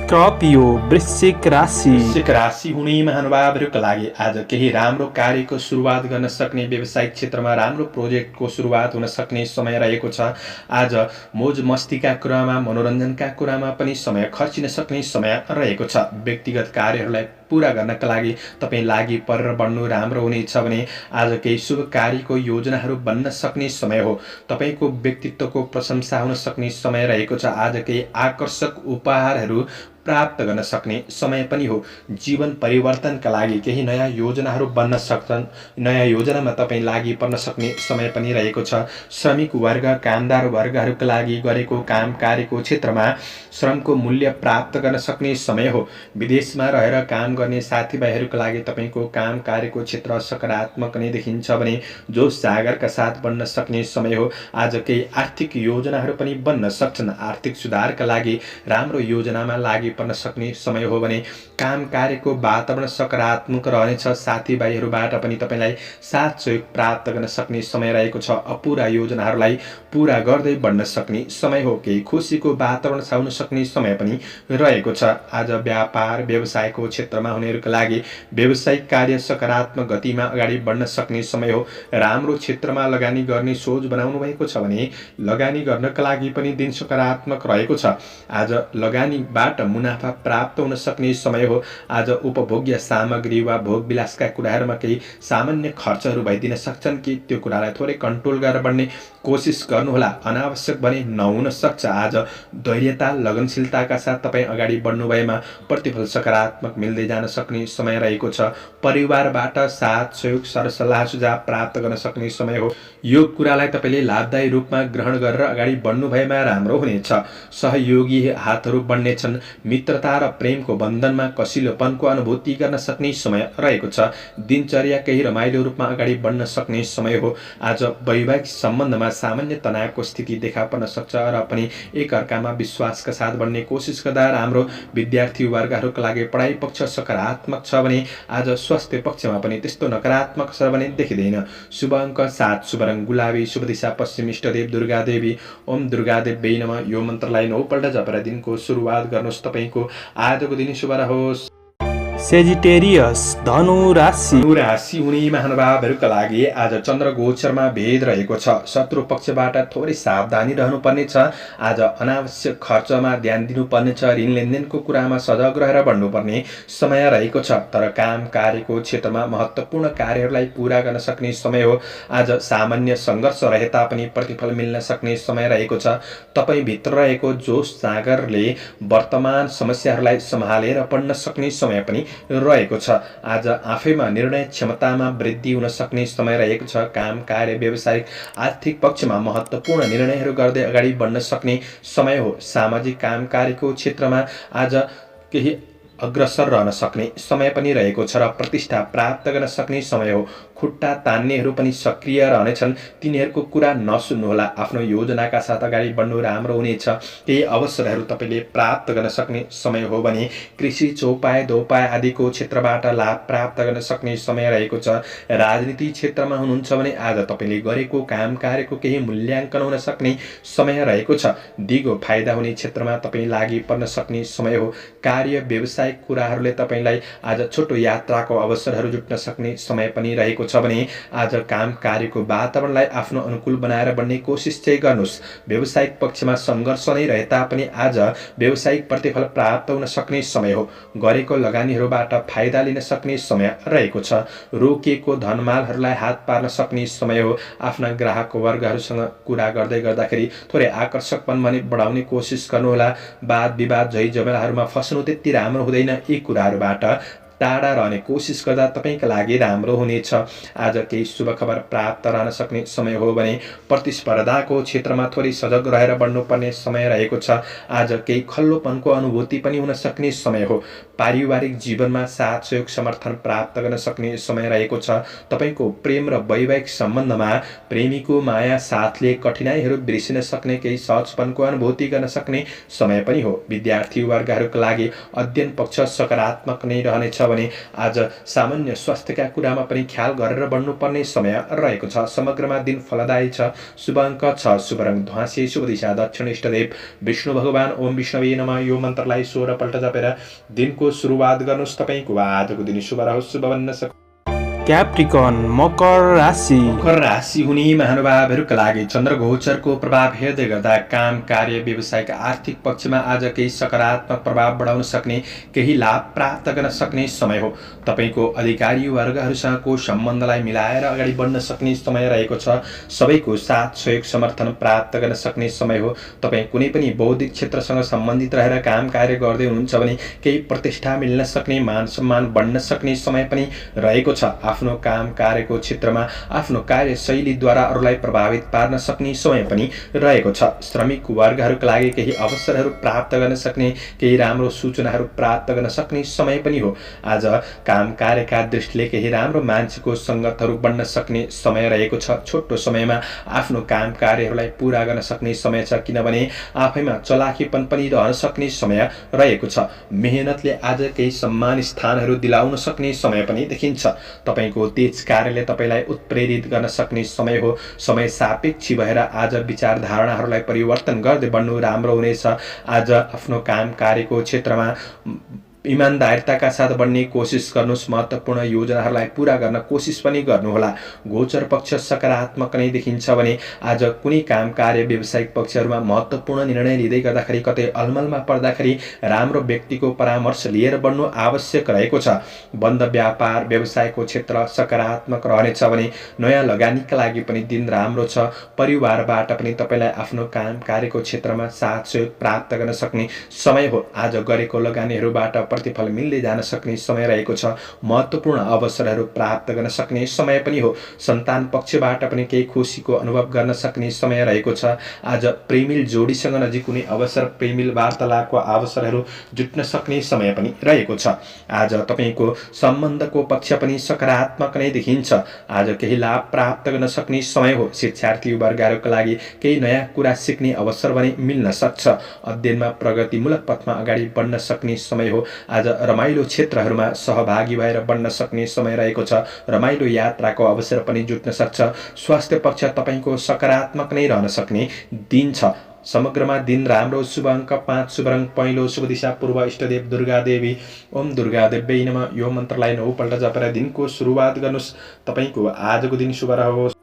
स्कर्पियो वृश्चिक राशि। वृश्चिक राशि हुने महानुभावहरूका लागि आज केही राम्रो कार्यको सुरुवात गर्न सक्ने, व्यावसायिक क्षेत्रमा राम्रो प्रोजेक्टको सुरुवात हुन सक्ने समय रहेको छ। आज मोज मस्तीका कुरामा, मनोरञ्जनका कुरामा पनि समय खर्चिन सक्ने समय रहेको छ। व्यक्तिगत कार्यहरूलाई पूरा गर्नका लागि तपाईँ लागि परेर बढ्नु राम्रो हुनेछ भने आज केही शुभ कार्यको योजनाहरू बन्न सक्ने समय हो। तपाईँको व्यक्तित्वको प्रशंसा हुन सक्ने समय रहेको छ। आज केही आकर्षक उपहारहरू प्राप्त गर्न सक्ने समय पनि हो। जीवन परिवर्तनका लागि केही नयाँ योजनाहरू बन्न सक्छन्। नयाँ योजनामा तपाईँ लागि पर्न सक्ने समय पनि रहेको छ। श्रमिक वर्ग, कामदार वर्गहरूका लागि गरेको काम कार्यको क्षेत्रमा श्रमको मूल्य प्राप्त गर्न सक्ने समय हो। विदेशमा रहेर काम गर्ने साथीभाइहरूका लागि तपाईँको काम कार्यको क्षेत्र सकारात्मक नै देखिन्छ भने जोस जागरका साथ बन्न सक्ने समय हो। आज केही आर्थिक योजनाहरू पनि बन्न सक्छन्। आर्थिक सुधारका लागि राम्रो योजनामा लागि पर्न सक्ने समय हो भने काम कार्यको वातावरण सकारात्मक रहनेछ। साथीभाइहरूबाट पनि तपाईँलाई साथ सहयोग प्राप्त गर्न सक्ने समय रहेको छ। अपुरा योजनाहरूलाई पूरा गर्दै बढ्न सक्ने समय हो। केही खुसीको वातावरण छाउन सक्ने समय पनि रहेको छ। आज व्यापार व्यवसायको क्षेत्रमा हुनेहरूका लागि व्यावसायिक कार्य सकारात्मक गतिमा अगाडि बढ्न सक्ने समय हो। राम्रो क्षेत्रमा लगानी गर्ने सोच बनाउनु भएको छ भने लगानी गर्नका लागि पनि दिन सकारात्मक रहेको छ। आज लगानीबाट मुनाफा प्राप्त हुन सक्ने समय हो। आज उपभोग्य सामग्री वा भोग विलासका कुराहरूमा केही सामान्य खर्चहरू भइदिन सक्छन् कि त्यो कुरालाई थोरै कन्ट्रोल गरेर बढ्ने कोसिस गर्नुहोला। अनावश्यक भने नहुन सक्छ। आज धैर्यता लगनशीलताका साथ तपाईँ अगाडि बढ्नु भएमा प्रतिफल सकारात्मक मिल्दै जान सक्ने समय रहेको छ। परिवारबाट साथ सहयोग सरसल्लाह सुझाव प्राप्त गर्न सक्ने समय हो। यो कुरालाई तपाईँले लाभदायी रूपमा ग्रहण गरेर अगाडि बढ्नु भएमा राम्रो हुनेछ। सहयोगी हातहरू बढ्नेछन्। मित्रता र प्रेमको बन्धनमा कसिलोपनको अनुभूति गर्न सक्ने समय रहेको छ। दिनचर्या केही रमाइलो रूपमा अगाडि बढ्न सक्ने समय हो। आज वैवाहिक सम्बन्धमा सामान्य तनावको स्थिति देखा पर्न सक्छ र पनि एकअर्कामा विश्वासका साथ बढ्ने कोसिस गर्दा राम्रो। विद्यार्थी वर्गहरूका लागि पढाइ पक्ष सकारात्मक छ भने आज स्वास्थ्य पक्षमा पनि त्यस्तो नकारात्मक छ भने देखिँदैन। शुभ अङ्क 7, शुभ रङ गुलाबी, शुभ दिशा पश्चिम, इष्टदेव दुर्गा देवी। ओम दुर्गा देवी नमः। यो मन्त्रलाई 9 पल्ट जपेर दिनको सुरुवात गर्नुहोस्। तपाईँको आजको दिन शुभ रहोस्। सेजिटेरियस धनु राशि। धनु राशि हुने महानुभावहरूका लागि आज चन्द्र गोचरमा भेद रहेको छ। शत्रु पक्षबाट थोरै सावधानी रहनुपर्नेछ। आज अनावश्यक खर्चमा ध्यान दिनुपर्नेछ। ऋण लेनदेनको कुरामा सजग रहेर बढ्नुपर्ने समय रहेको छ। तर काम कार्यको क्षेत्रमा महत्त्वपूर्ण कार्यहरूलाई पूरा गर्न सक्ने समय हो। आज सामान्य सङ्घर्ष रहे तापनि प्रतिफल मिल्न सक्ने समय रहेको छ। तपाईभित्र रहेको जोस जाँगरले वर्तमान समस्याहरूलाई सम्हालेर बढ्न सक्ने समय पनि रहेको छ। आज आफैमा निर्णय क्षमतामा वृद्धि हुन सक्ने समय रहेको छ। काम कार्य व्यावसायिक आर्थिक पक्षमा महत्त्वपूर्ण निर्णयहरू गर्दै अगाडि बढ्न सक्ने समय हो। सामाजिक काम कार्यको क्षेत्रमा आज केही अग्रसर रहन सक्ने समय पनि रहेको छ र प्रतिष्ठा प्राप्त गर्न सक्ने समय हो। खुट्टा तान्नेहरू पनि सक्रिय रहनेछन्। तिनीहरूको कुरा नसुन्नुहोला। आफ्नो योजनाका साथ अगाडि बढ्नु राम्रो हुनेछ। केही अवसरहरू तपाईँले प्राप्त गर्न सक्ने समय हो भने कृषि चौपाए दोपाए आदिको क्षेत्रबाट लाभ प्राप्त गर्न सक्ने समय रहेको छ। राजनीति क्षेत्रमा हुनुहुन्छ भने आज तपाईँले गरेको काम कार्यको केही मूल्याङ्कन हुन सक्ने समय रहेको छ। दिगो फाइदा हुने क्षेत्रमा तपाईँ लागि पर्न सक्ने समय हो। कार्य व्यवसायिक कुराहरूले तपाईँलाई आज छोटो यात्राको अवसरहरू जुट्न सक्ने समय पनि रहेको छ भने आज काम कार्यको वातावरणलाई आफ्नो अनुकूल बनाएर बढ्ने कोसिस चाहिँ गर्नुहोस्। व्यावसायिक पक्षमा सङ्घर्ष नै रहे तापनि आज व्यावसायिक प्रतिफल प्राप्त हुन सक्ने समय हो। गरेको लगानीहरूबाट फाइदा लिन सक्ने समय रहेको छ। रोकिएको धनमालहरूलाई हात पार्न सक्ने समय हो। आफ्ना ग्राहक वर्गहरूसँग कुरा गर्दै गर्दाखेरि थोरै आकर्षकपन भने बढाउने कोसिस गर्नुहोला। वाद विवाद झै झमेलाहरूमा फस्नु त्यति राम्रो हुँदैन। यी कुराहरूबाट टाढा रहने कोसिस गर्दा तपाईँका लागि राम्रो हुनेछ। आज केही शुभ खबर प्राप्त रहन सक्ने समय हो भने प्रतिस्पर्धाको क्षेत्रमा थोरै सजग रहेर बढ्नुपर्ने समय रहेको छ। आज केही खल्लोपनको अनुभूति पनि हुन सक्ने समय हो। पारिवारिक जीवनमा साथ सहयोग समर्थन प्राप्त गर्न सक्ने समय रहेको छ। तपाईँको प्रेम र वैवाहिक सम्बन्धमा प्रेमीको माया साथले कठिनाइहरू बिर्सिन सक्ने केही सहजपनको अनुभूति गर्न सक्ने समय पनि हो। विद्यार्थी वर्गहरूका लागि अध्ययन पक्ष सकारात्मक नै रहनेछ भने आज सामान्य स्वास्थ्यका कुरामा पनि ख्याल गरेर बढ्नुपर्ने समय रहेको छ। समग्रमा दिन फलदायी छ। शुभ अङ्क 6, शुभ रङ ध्वाँसे, शुभ दिशा दक्षिण, इष्टदेव विष्णु भगवान ओम विष्णवे नमः। यो मन्त्रलाई 16 पल्ट जपेर दिनको सुरुवात गर्नुहोस्। तपाईँको आजको दिन शुभ रहोस्, शुभ बन्न सक्छ। क्याप्रिकन मकर राशि। मकर राशि हुने महानुभावहरूका लागि चन्द्र गोचरको प्रभाव हेर्दै गर्दा काम कार्य व्यावसायिक आर्थिक पक्षमा आज केही सकारात्मक प्रभाव बढाउन सक्ने, केही लाभ प्राप्त गर्न सक्ने समय हो। तपाईँको अधिकारी वर्गहरूसँगको सम्बन्धलाई मिलाएर अगाडि बढ्न सक्ने समय रहेको छ। सबैको साथ सहयोग समर्थन प्राप्त गर्न सक्ने समय हो। तपाईँ कुनै पनि बौद्धिक क्षेत्रसँग सम्बन्धित रहेर काम कार्य गर्दै हुनुहुन्छ भने केही प्रतिष्ठा मिल्न सक्ने, मान सम्मान बढ्न सक्ने समय पनि रहेको छ। आफ्नो काम कार्यको क्षेत्रमा आफ्नो कार्यशैलीद्वारा अरूलाई प्रभावित पार्न सक्ने समय पनि रहेको छ। श्रमिक वर्गहरूका लागि केही अवसरहरू प्राप्त गर्न सक्ने, केही राम्रो सूचनाहरू प्राप्त गर्न सक्ने समय पनि हो। आज काम कार्यका दृष्टिले केही राम्रो मान्छेको सङ्गतहरू बन्न सक्ने समय रहेको छ। छोटो समयमा आफ्नो काम कार्यहरूलाई पूरा गर्न सक्ने समय छ, किनभने आफैमा चलाखीपन पनि रहन सक्ने समय रहेको छ। मेहनतले आज केही सम्मान स्थानहरू दिलाउन सक्ने समय पनि देखिन्छ। तपाईँको तेज कार्यले तपाईँलाई उत्प्रेरित गर्न सक्ने समय हो। समय सापेक्षी भएर आज विचार धारणाहरूलाई परिवर्तन गर्दै बढ्नु राम्रो हुनेछ। आज आफ्नो काम कार्यको क्षेत्रमा इमान्दारिताका साथ बढ्ने कोसिस गर्नुहोस्। महत्त्वपूर्ण योजनाहरूलाई पूरा गर्न कोसिस पनि गर्नुहोला। गोचर पक्ष सकारात्मक नै देखिन्छ भने आज कुनै काम कार्य व्यावसायिक पक्षहरूमा महत्त्वपूर्ण निर्णय लिँदै गर्दाखेरि कतै अलमलमा पर्दाखेरि राम्रो व्यक्तिको परामर्श लिएर बढ्नु आवश्यक रहेको छ। बन्द व्यापार व्यवसायको क्षेत्र सकारात्मक रहनेछ भने नयाँ लगानीका लागि पनि दिन राम्रो छ। परिवारबाट पनि तपाईँलाई आफ्नो काम कार्यको क्षेत्रमा साथ सहयोग प्राप्त गर्न सक्ने समय हो। आज गरेको लगानीहरूबाट प्रतिफल मिल्दै जान सक्ने समय रहेको छ। महत्त्वपूर्ण अवसरहरू प्राप्त गर्न सक्ने समय पनि हो। सन्तान पक्षबाट पनि केही खुसीको अनुभव गर्न सक्ने समय रहेको छ। आज प्रेमिल जोडीसँग नजिक हुने अवसर, प्रेमिल वार्तालापको अवसरहरू जुट्न सक्ने समय पनि रहेको छ। आज तपाईँको सम्बन्धको पक्ष पनि सकारात्मक नै देखिन्छ। आज केही लाभ प्राप्त गर्न सक्ने समय हो। शिक्षार्थी वर्गहरूका लागि केही नयाँ कुरा सिक्ने अवसर पनि मिल्न सक्छ। अध्ययनमा प्रगतिमूलक पथमा अगाडि बढ्न सक्ने समय हो। आज रमाइलो क्षेत्रहरूमा सहभागी भएर बढ्न सक्ने समय रहेको छ। रमाइलो यात्राको अवसर पनि जुट्न सक्छ। स्वास्थ्य पक्ष तपाईँको सकारात्मक नै रहन सक्ने दिन छ। समग्रमा दिन राम्रो, शुभ अङ्क 5, शुभ रङ पहेँलो, शुभ दिशा पूर्व, इष्टदेव दुर्गा देवी। ओम दुर्गा देव्यै नमः। यो मन्त्रलाई 9 पल्ट जपेर दिनको सुरुवात गर्नुहोस्। तपाईँको आजको दिन शुभ रहोस्।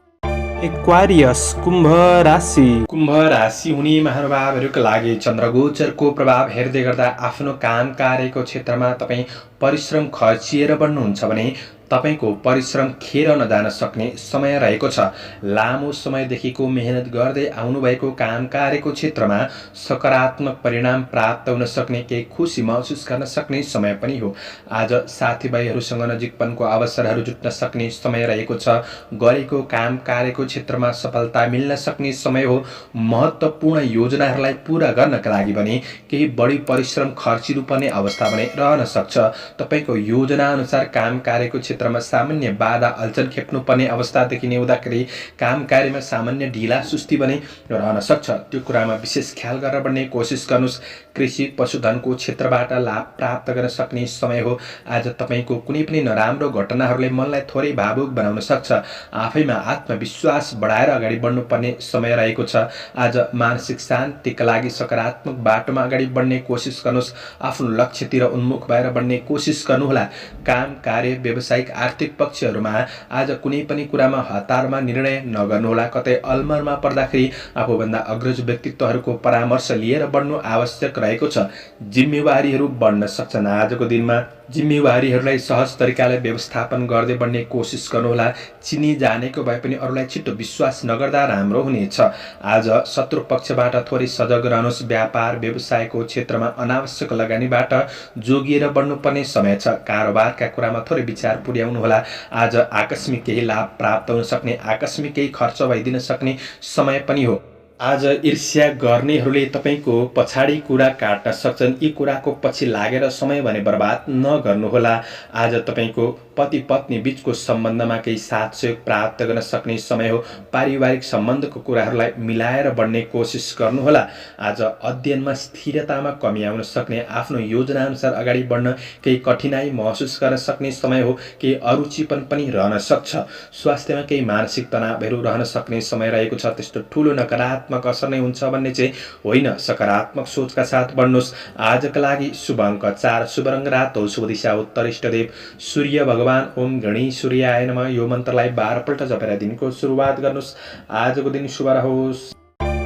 एक्वारियस कुम्भ राशि। कुम्भ राशि हुने महानुभावहरूका लागि चन्द्रगोचरको प्रभाव हेर्दै गर्दा आफ्नो काम कार्यको क्षेत्रमा तपाईँ परिश्रम खर्चिएर बढ्नुहुन्छ भने तपाईँको परिश्रम खेर नजान सक्ने समय रहेको छ। लामो समयदेखिको मेहनत गर्दै आउनुभएको काम कार्यको क्षेत्रमा सकारात्मक परिणाम प्राप्त हुन सक्ने, केही खुसी महसुस गर्न सक्ने समय पनि हो। आज साथीभाइहरूसँग नजिकपनको अवसरहरू जुट्न सक्ने समय रहेको छ। गरेको काम कार्यको क्षेत्रमा सफलता मिल्न सक्ने समय हो। महत्त्वपूर्ण योजनाहरूलाई पूरा गर्नका लागि भने केही बढी परिश्रम खर्चिनुपर्ने अवस्था भने रहन सक्छ। तपाईँको योजना अनुसार काम कार्यको क्षेत्रमा सामान्य बाधा अल्झन खेप्नुपर्ने अवस्था देखिने हुँदाखेरि काम कार्यमा सामान्य ढिला सुस्ती भने रहन सक्छ। त्यो कुरामा विशेष ख्याल गरेर बढ्ने कोसिस गर्नुहोस्। कृषि पशुधनको क्षेत्रबाट लाभ प्राप्त गर्न सक्ने समय हो। आज तपाईँको कुनै पनि नराम्रो घटनाहरूले मनलाई थोरै भावुक बनाउन सक्छ। आफैमा आत्मविश्वास बढाएर अगाडि बढ्नुपर्ने समय रहेको छ। आज मानसिक शान्तिका लागि सकारात्मक बाटोमा अगाडि बढ्ने कोसिस गर्नुहोस्। आफ्नो लक्ष्यतिर उन्मुख भएर बढ्ने कोसिस गर्नुहोला। काम कार्य व्यावसायिक आर्थिक पक्षहरूमा आज कुनै पनि कुरामा हतारमा निर्णय नगर्नुहोला। कतै अलमरमा पर्दाखेरि आफूभन्दा अग्रज व्यक्तित्वहरूको परामर्श लिएर बढ्नु आवश्यक रहेको छ। जिम्मेवारीहरू बढ्न सक्छन्। आजको दिनमा जिम्मेवारीहरूलाई सहज तरिकाले व्यवस्थापन गर्दै बढ्ने कोसिस गर्नुहोला। चिनी जानेको भए पनि अरूलाई छिटो विश्वास नगर्दा राम्रो हुनेछ। आज शत्रु पक्षबाट थोरै सजग रहनुहोस्। व्यापार व्यवसायको क्षेत्रमा अनावश्यक लगानीबाट जोगिएर बढ्नुपर्ने समय छ। कारोबारका कुरामा थोरै विचार पुर्याउनुहोला। आज आकस्मिक केही लाभ प्राप्त हुन सक्ने, आकस्मिक केही खर्च भइदिन सक्ने समय पनि हो। आज ईर्ष्या गर्नेहरूले तपाईँको पछाडि कुरा काट्न सक्छन्। यी कुराको पछि लागेर समय भने बर्बाद नगर्नुहोला। आज तपाईँको पति पत्नी बीचको सम्बन्धमा केही साथ सहयोग प्राप्त गर्न सक्ने समय हो। पारिवारिक सम्बन्धको कुराहरूलाई मिलाएर बढ्ने कोसिस गर्नुहोला। आज अध्ययनमा स्थिरतामा कमी आउन सक्ने, आफ्नो योजनाअनुसार अगाडि बढ्न केही कठिनाई महसुस गर्न सक्ने समय हो। केही अरुचिपन पनि रहन सक्छ। स्वास्थ्यमा केही मानसिक तनावहरू रहन सक्ने समय रहेको छ। त्यस्तो ठुलो नकारात्मक असर नै हुन्छ भन्ने चाहिँ होइन। सकारात्मक सोचका साथ बढ्नुहोस्। आजका लागि शुभ अङ्क 4, शुभ रङ रातो, शुभ दिशा उत्तर, इष्टदेव सूर्य भगवान। ओम गणेश सूर्याय नमः। यो मन्त्रलाई 12 पल्ट जपेर दिनको सुरुवात गर्नुहोस्। आजको दिन शुभ रहोस्।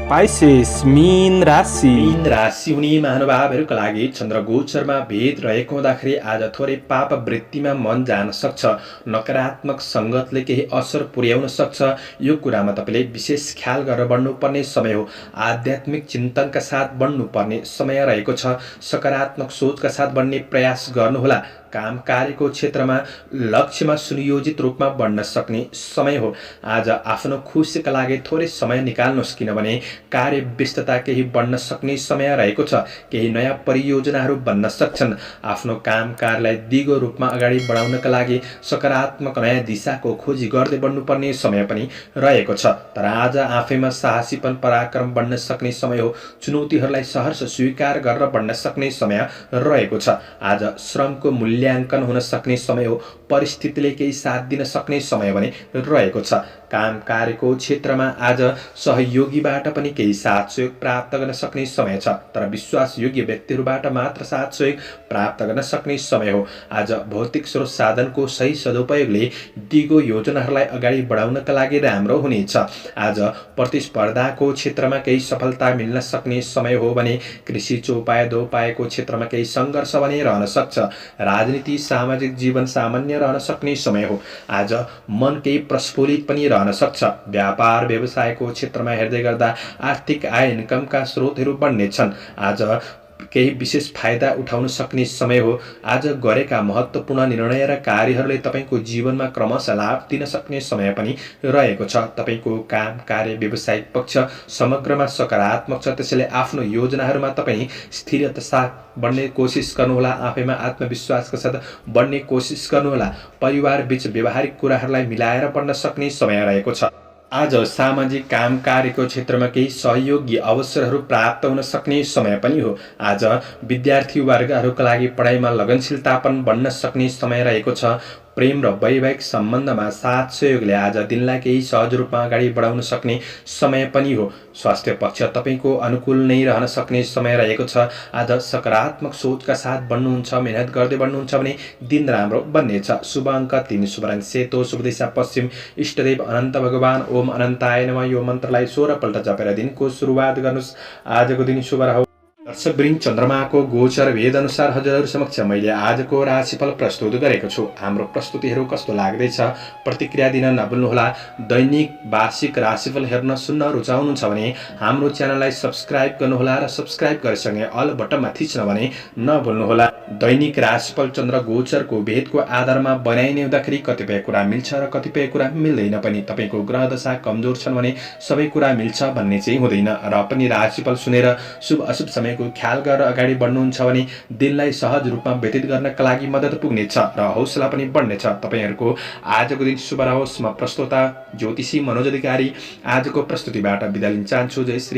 पाइसेस मीन राशि। मीन राशि हुने महानुभावहरूका लागि चन्द्रगोचरमा भेद रहेको हुँदाखेरि आज थोरै पाप वृत्तिमा मन जान सक्छ। नकारात्मक सङ्गतले केही असर पुर्याउन सक्छ। यो कुरामा तपाईँले विशेष ख्याल गरेर बढ्नुपर्ने समय हो। आध्यात्मिक चिन्तनका साथ बढ्नुपर्ने समय रहेको छ। सकारात्मक सोचका साथ बढ्ने प्रयास गर्नुहोला। काम कार्यको क्षेत्रमा लक्ष्यमा सुनियोजित रूपमा बढ्न सक्ने समय हो। आज आफ्नो खुसीका लागि थोरै समय निकाल्नुहोस्, किनभने कार्य व्यस्तता केही बढ्न सक्ने समय रहेको छ। केही नयाँ परियोजनाहरू बन्न सक्छन्। आफ्नो काम कार्यलाई दिगो रूपमा अगाडि बढाउनका लागि सकारात्मक नयाँ दिशाको खोजी गर्दै बढ्नुपर्ने समय पनि रहेको छ। तर आज आफैमा साहसीपन पराक्रम बढ्न सक्ने समय हो। चुनौतीहरूलाई सहर्ष स्वीकार गरेर बढ्न सक्ने समय रहेको छ। आज श्रमको मूल्याङ्कन हुन सक्ने समय हो। परिस्थितिले केही साथ दिन सक्ने समय भने रहेको छ। काम कार्यको क्षेत्रमा आज सहयोगीबाट पनि केही साथ सहयोग प्राप्त गर्न सक्ने समय छ। तर विश्वासयोग्य व्यक्तिहरूबाट मात्र साथ सहयोग प्राप्त गर्न सक्ने समय हो। आज भौतिक स्रोत साधनको सही सदुपयोगले दिगो योजनाहरूलाई अगाडि बढाउनका लागि राम्रो हुनेछ। आज प्रतिस्पर्धाको क्षेत्रमा केही सफलता मिल्न सक्ने समय हो भने कृषि चौपाएको क्षेत्रमा केही सङ्घर्ष भने रहन सक्छ। राजनीति सामाजिक जीवन सामान्य रहन सक्ने समय हो। आज मन केही प्रस्फुलित पनि रहन सक्छ। व्यापार व्यवसायको क्षेत्रमा हेर्दै गर्दा आर्थिक आय इन्कमका स्रोतहरू बढ्नेछन्। आज केही विशेष फाइदा उठाउन सक्ने समय हो। आज गरेका महत्त्वपूर्ण निर्णय र कार्यहरूले तपाईँको जीवनमा क्रमशः लाभ दिन सक्ने समय पनि रहेको छ। तपाईँको काम कार्य व्यावसायिक पक्ष समग्रमा सकारात्मक छ। त्यसैले आफ्नो योजनाहरूमा तपाईँ स्थिरता साथ बढ्ने कोसिस गर्नुहोला। आफैमा आत्मविश्वासका साथ बढ्ने कोसिस गर्नुहोला। परिवार बीच व्यवहारिक कुराहरूलाई मिलाएर बढ्न सक्ने समय रहेको छ। आज सामाजिक काम कार्यको क्षेत्रमा केही सहयोगी अवसरहरू प्राप्त हुन सक्ने समय पनि हो। आज विद्यार्थी वर्गहरूका लागि पढाइमा लगनशीलता पनि बढ्न सक्ने समय रहेको छ। प्रेम र वैवाहिक सम्बन्धमा साथ सहयोगले आज दिनलाई केही सहज रूपमा अगाडि बढाउन सक्ने समय पनि हो। स्वास्थ्य पक्ष तपाईँको अनुकूल नै रहन सक्ने समय रहेको छ। आज सकारात्मक सोचका साथ बढ्नुहुन्छ, मेहनत गर्दै बढ्नुहुन्छ भने दिन राम्रो बन्नेछ। शुभ अङ्क 3, शुभ रङ सेतो, शुभ दिशा पश्चिम, इष्टदेव अनन्त भगवान ओम अनन्ताय नमः। यो मन्त्रलाई 16 पल्ट जपेर दिनको सुरुवात गर्नुहोस्। आजको दिन शुभ रहोस्। दर्शकवृन्द, चन्द्रमाको गोचर भेद अनुसार हजुरहरू समक्ष मैले आजको राशिफल प्रस्तुत गरेको छु। हाम्रो प्रस्तुतिहरू कस्तो लाग्दैछ प्रतिक्रिया दिन नभुल्नुहोला। दैनिक वार्षिक राशिफल हेर्न सुन्न रुचाउनुहुन्छ भने हाम्रो च्यानललाई सब्स्क्राइब गर्नुहोला र सब्स्क्राइब गरेसँगै अल बटनमा थिच्न भने नभुल्नुहोला। दैनिक राशिफल चन्द्र गोचरको भेदको आधारमा बनाइने हुँदाखेरि कतिपय कुरा मिल्छ र कतिपय कुरा मिल्दैन पनि। तपाईँको ग्रह दशा कमजोर छन् भने सबै कुरा मिल्छ भन्ने चाहिँ हुँदैन। र पनि राशिफल सुनेर शुभ अशुभ समयको ख्याल गरेर अगाडि बढ्नुहुन्छ भने दिनलाई सहज रूपमा व्यतीत गर्नका लागि मद्दत पुग्नेछ र हौसला पनि बढ्नेछ। तपाईँहरूको आजको दिन शुभ रहोस्। म प्रस्तोता ज्योतिषी मनोज अधिकारी आजको प्रस्तुतिबाट बिदा लिन चाहन्छु। जय श्री